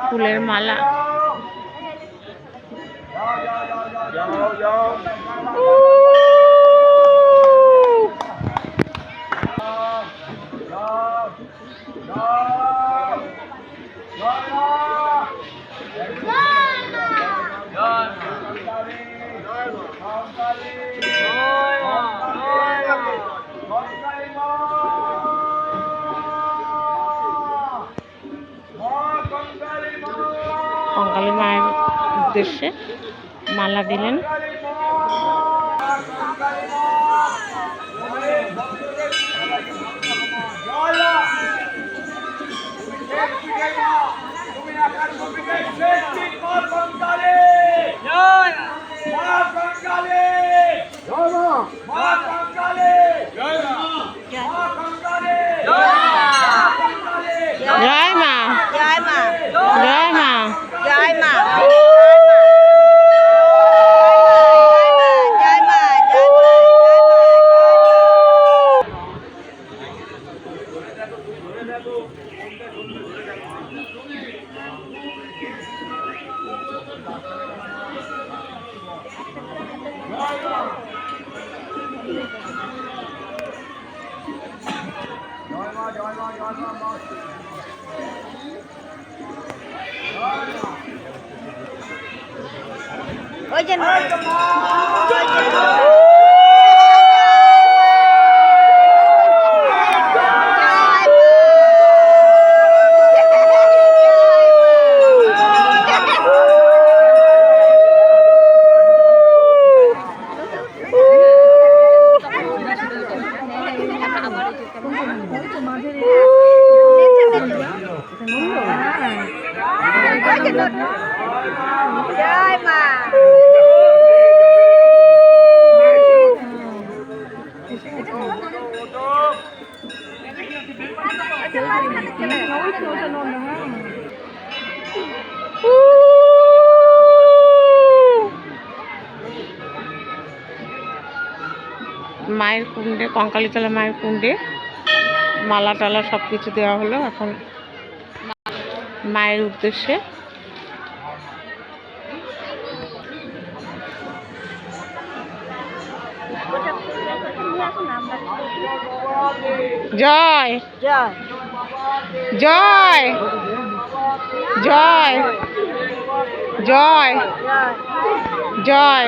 ফুলের মালা। কঙ্কালী মায়ের উদ্দেশ্যে মালা দিলেন। জয় মা, জয় মা, জয় মা, জয় মা, ওই যে জয় মা। মায়ের কুণ্ডে, কঙ্কালীতলা মায়ের কুণ্ডে মালা টালা সব কিছু দেওয়া হলো। এখন মায়ের উদ্দেশ্যে জয় জয় জয় জয় জয় জয়।